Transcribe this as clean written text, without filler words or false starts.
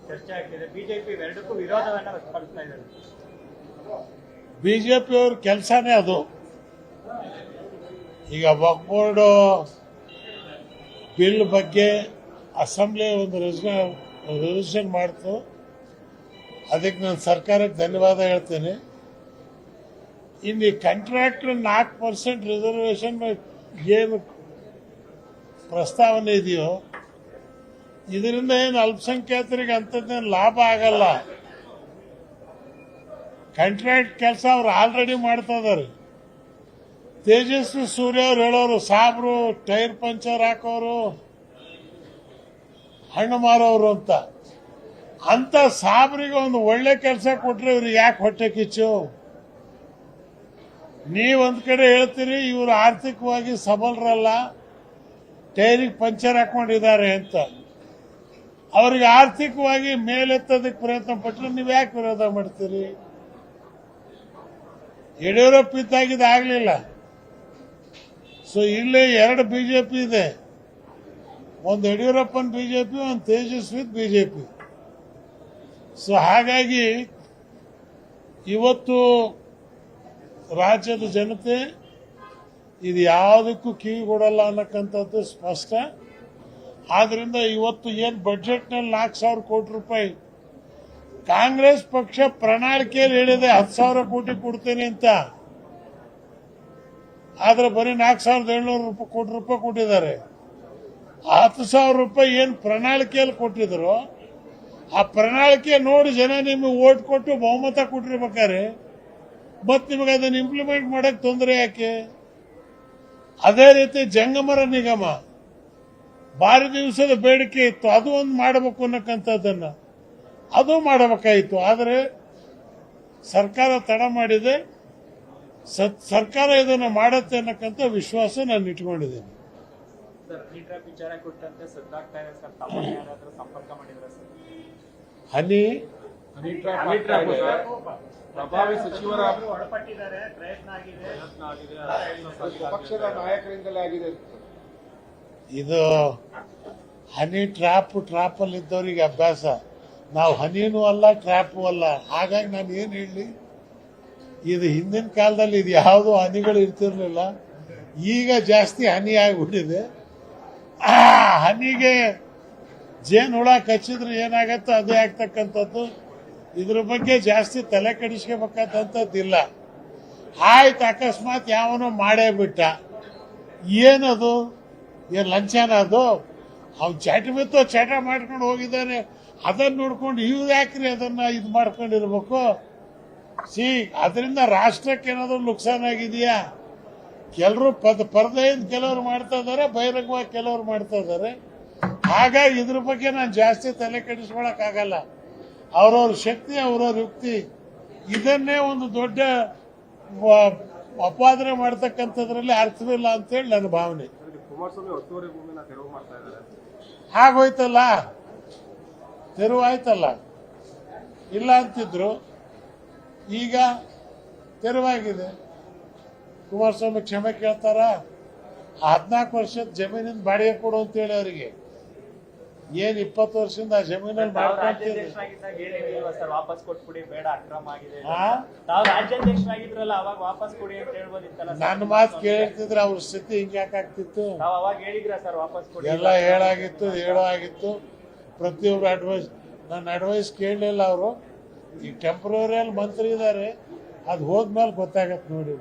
ಚರ್ಚೆ ಆಗ್ತಿದೆ. ಬಿಜೆಪಿ ಎರಡಕ್ಕೂ ವಿರೋಧವನ್ನ ವ್ಯಕ್ತಪಡಿಸ್ತಾ ಇದ್ದಾರೆ. ಬಿಜೆಪಿ ಅವ್ರ ಕೆಲಸನೇ ಅದು. ಈಗ ವಕ್ಫ್ ಬೋರ್ಡ್ ಬಿಲ್ ಬಗ್ಗೆ ಅಸೆಂಬ್ಲಿ ಒಂದು ರೆಸಲ್ಯೂಷನ್ ಮಾಡ್ತು. ಅದಕ್ಕೆ ನಾನು ಸರ್ಕಾರಕ್ಕೆ ಧನ್ಯವಾದ ಹೇಳ್ತೇನೆ. ಇನ್ನು ಕಾಂಟ್ರಾಕ್ಟ್ 4% ರಿಸರ್ವೇಷನ್ ಏನು ಪ್ರಸ್ತಾವನೆ ಇದೆಯೋ ಇದರಿಂದ ಏನು ಅಲ್ಪಸಂಖ್ಯಾತರಿಗೆ ಅಂಥದ್ದೇನು ಲಾಭ ಆಗಲ್ಲ. ಕಾಂಟ್ರಾಕ್ಟ್ ಕೆಲಸ ಅವ್ರು ಆಲ್ರೆಡಿ ಮಾಡ್ತಾ ಇದಾರೆ. ತೇಜಸ್ವಿ ಸೂರ್ಯ ಅವ್ರು ಹೇಳೋರು ಸಾಬ್ರು ಟೈರ್ ಪಂಚರ್ ಹಾಕೋರು, ಹಣ್ಣು ಮಾರೋರು ಅಂತ ಸಾಬ್ರಿಗೆ ಒಂದು ಒಳ್ಳೆ ಕೆಲಸ ಕೊಟ್ರೆ ಇವ್ರಿಗೆ ಯಾಕೆ ಹೊಟ್ಟೆ ಕಿಚ್ಚು? ನೀವೊಂದ್ ಕಡೆ ಹೇಳ್ತೀರಿ ಇವರು ಆರ್ಥಿಕವಾಗಿ ಸಬಲರಲ್ಲ, ಟೈರಿಗೆ ಪಂಚರ್ ಹಾಕೊಂಡಿದ್ದಾರೆ ಅಂತ. ಅವ್ರಿಗೆ ಆರ್ಥಿಕವಾಗಿ ಮೇಲೆತ್ತೋದಕ್ಕೆ ಪ್ರಯತ್ನ ಪಟ್ಟರೆ ನೀವು ಯಾಕೆ ವಿರೋಧ ಮಾಡ್ತೀರಿ? ಯಡಿಯೂರಪ್ಪ ಇದ್ದಾಗಿದ್ದು ಆಗ್ಲಿಲ್ಲ. ಸೊ ಇಲ್ಲೇ 2 ಬಿಜೆಪಿ ಇದೆ. ಒಂದು ಯಡಿಯೂರಪ್ಪನ ಬಿಜೆಪಿ, ಒಂದು ತೇಜಸ್ವಿ ಬಿಜೆಪಿ. ಸೊ ಹಾಗಾಗಿ ಇವತ್ತು ರಾಜ್ಯದ ಜನತೆ ಇದು ಯಾವುದಕ್ಕೂ ಕಿವಿಗೊಡಲ್ಲ ಅನ್ನಕ್ಕಂಥದ್ದು ಸ್ಪಷ್ಟ. ಆದ್ರಿಂದ ಇವತ್ತು ಏನು ಬಜೆಟ್ನಲ್ಲಿ 4,000 ಕೋಟಿ ರೂಪಾಯಿ ಕಾಂಗ್ರೆಸ್ ಪಕ್ಷ ಪ್ರಣಾಳಿಕೆಯಲ್ಲಿ ಹೇಳಿದೆ 10,000 ಕೋಟಿ ಕೊಡ್ತೇನೆ ಅಂತ. ಆದ್ರೆ ಬರೀ 4,700 ಕೋಟಿ ರೂಪಾಯಿ ಕೊಟ್ಟಿದ್ದಾರೆ. 10,000 ರೂಪಾಯಿ ಏನು ಪ್ರಣಾಳಿಕೆಯಲ್ಲಿ ಕೊಟ್ಟಿದ್ರು ಆ ಪ್ರಣಾಳಿಕೆ ನೋಡಿ ಜನ ನಿಮಗೆ ಓಟ್ ಕೊಟ್ಟು ಬಹುಮತ ಕೊಟ್ಟಿರ್ಬೇಕಾರೆ ಮತ್ತೆ ನಿಮಗೆ ಅದನ್ನು ಇಂಪ್ಲಿಮೆಂಟ್ ಮಾಡಕ್ ತೊಂದರೆ ಯಾಕೆ? ಅದೇ ರೀತಿ ಜಂಗಮರ ನಿಗಮ ಭಾರಿ ದಿವಸದ ಬೇಡಿಕೆ ಇತ್ತು, ಅದು ಒಂದು ಮಾಡಬೇಕು ಅನ್ನಕ್ಕಂಥದ್ದನ್ನ ಅದು ಮಾಡಬೇಕಾಯಿತು. ಆದರೆ ಸರ್ಕಾರ ತಡ ಮಾಡಿದೆ. ಸರ್ಕಾರ ಇದನ್ನು ಮಾಡುತ್ತೆ ಅನ್ನಕ್ಕಂಥ ವಿಶ್ವಾಸ ನಾನು ಇಟ್ಕೊಂಡಿದ್ದೇನೆ. ವಿಚಾರ ಕೊಟ್ಟಂತೆ ಸದ್ದಾಗ್ತಾ ಇದೆ ಸರ್. ತಮ್ಮನ್ನು ಯಾರಾದರೂ ಸಂಪರ್ಕ ಮಾಡಿದ್ರೆ ಸರ್? ಹನಿ ಪ್ರಭಾವಿ ಸಚಿವರ ಒಳಪಟ್ಟಿದ್ದಾರೆ, ಪ್ರಯತ್ನ ಆಗಿದೆ, ಪಕ್ಷದ ನಾಯಕರಿಂದಲೇ ಆಗಿದೆ. ಇದು ಹನಿ ಟ್ರಾಪ್ ಅಲ್ಲಿ ಇದ್ದವರಿಗೆ ಅಭ್ಯಾಸ. ನಾವು ಹನಿನೂ ಅಲ್ಲ ಟ್ರ್ಯಾಪು ಅಲ್ಲ. ಹಾಗಾಗಿ ನಾನು ಏನು ಹೇಳಿ, ಇದು ಹಿಂದಿನ ಕಾಲದಲ್ಲಿ ಇದು ಯಾವುದೋ ಹನಿಗಳು ಇರ್ತಿರ್ಲಿಲ್ಲ. ಈಗ ಜಾಸ್ತಿ ಹನಿ ಆಗಿಬಿಟ್ಟಿದೆ. ಹನಿಗೆ ಜೇನು ಹುಳ ಕಚ್ಚಿದ್ರೆ ಏನಾಗತ್ತೋ ಅದೇ ಆಗ್ತಕ್ಕಂಥದ್ದು. ಇದ್ರ ಬಗ್ಗೆ ಜಾಸ್ತಿ ತಲೆ ಕೆಡಿಸ್ಕೋಬೇಕಂತದ್ದಿಲ್ಲ. ಆಯ್ತು, ಅಕಸ್ಮಾತ್ ಯಾವನೋ ಮಾಡೇ ಬಿಟ್ಟ, ಏನದು? ಏನ್ ಲಂಚನ ಅದು? ಅವ್ನು ಚಟ ಮಾಡ್ಕೊಂಡು ಹೋಗಿದ್ದಾನೆ. ಅದನ್ನ ನೋಡ್ಕೊಂಡು ಇವ್ರು ಯಾಕ್ರಿ ಅದನ್ನ ಇದು ಮಾಡ್ಕೊಂಡಿರ್ಬೇಕು? ಅದರಿಂದ ರಾಷ್ಟ್ರಕ್ಕೆ ಏನಾದ್ರು ನುಕ್ಸಾನ್ ಆಗಿದೆಯಾ? ಕೆಲವರು ಪರದೆಯಿಂದ ಕೆಲವರು ಮಾಡ್ತಾ ಇದಾರೆ, ಬಹಿರಂಗವಾಗಿ ಕೆಲವರು ಮಾಡ್ತಾ ಇದಾರೆ. ಹಾಗಾಗಿ ಇದ್ರ ಬಗ್ಗೆ ನಾನು ಜಾಸ್ತಿ ತಲೆ ಕೆಡಿಸ್ಕೊಳಕ್ಕಾಗಲ್ಲ. ಅವ್ರವ್ರ ಶಕ್ತಿ, ಅವ್ರವ್ರ ಯುಕ್ತಿ. ಇದನ್ನೇ ಒಂದು ದೊಡ್ಡ ಅಪಾದನೆ ಮಾಡ್ತಕ್ಕಂಥದ್ರಲ್ಲಿ ಅರ್ಥವಿಲ್ಲ ಅಂತೇಳಿ ನನ್ನ ಭಾವನೆ. ಕುಮಾರಸ್ವಾಮಿ ಒತ್ತುವರಿ ಭೂಮಿನ ತೆರವು ಮಾಡ್ತಾ ಇದ್ದಾರೆ. ಆಗೋಯ್ತಲ್ಲ, ತೆರವಾಯ್ತಲ್ಲ. ಇಲ್ಲ ಅಂತಿದ್ರು, ಈಗ ತೆರವಾಗಿದೆ. ಕುಮಾರಸ್ವಾಮಿ ಕ್ಷಮೆ ಕೇಳ್ತಾರ? 14 ವರ್ಷದ ಜಮೀನಿಂದ ಬಾಡಿಗೆ ಕೊಡು ಅಂತೇಳಿ ಅವರಿಗೆ ಏನ್ 20 ವರ್ಷದಿಂದ ಆ ಜಮೀನಲ್ಲಿ ಮಾಡ್ಕೊಂತಿದ್ರು. ವಾಪಸ್ ಕೊಟ್ಬಿಡಿ, ಬೇಡ ಅಕ್ರಮ ಆಗಿದೆ. ತಾವು ರಾಜ್ಯಾಧ್ಯಕ್ಷರಾಗಿದ್ರಲ್ಲ, ಅವಾಗ ವಾಪಸ್ ಕೊಡಿ ಅಂತ ಹೇಳ್ಬೋದಿತ್ತಲ್ಲ. ನನ್ನ ಮಾತು ಕೇಳ್ತಿದ್ರೆ ಅವ್ರ ಸ್ಥಿತಿ ಹಿಂಗೆ ಯಾಕಾಗ್ತಿತ್ತು? ತಾವು ಅವಾಗ ಹೇಳಿದ್ರ ಸರ್ ವಾಪಸ್ ಕೊಡಿ ಎಲ್ಲ ಹೇಳೋ ಆಗಿತ್ತು. ಪ್ರತಿಯೊಬ್ರು ಅಡ್ವೈಸ್, ನನ್ನ ಅಡ್ವೈಸ್ ಕೇಳಲಿಲ್ಲ ಅವರು. ಈಗ ಟೆಂಪ್ರವರಿಯಲ್ಲಿ ಮಂತ್ರಿ ಇದ್ದಾರೆ, ಅದು ಹೋದ್ಮೇಲೆ ಗೊತ್ತಾಗತ್ತೆ ನೋಡಿ.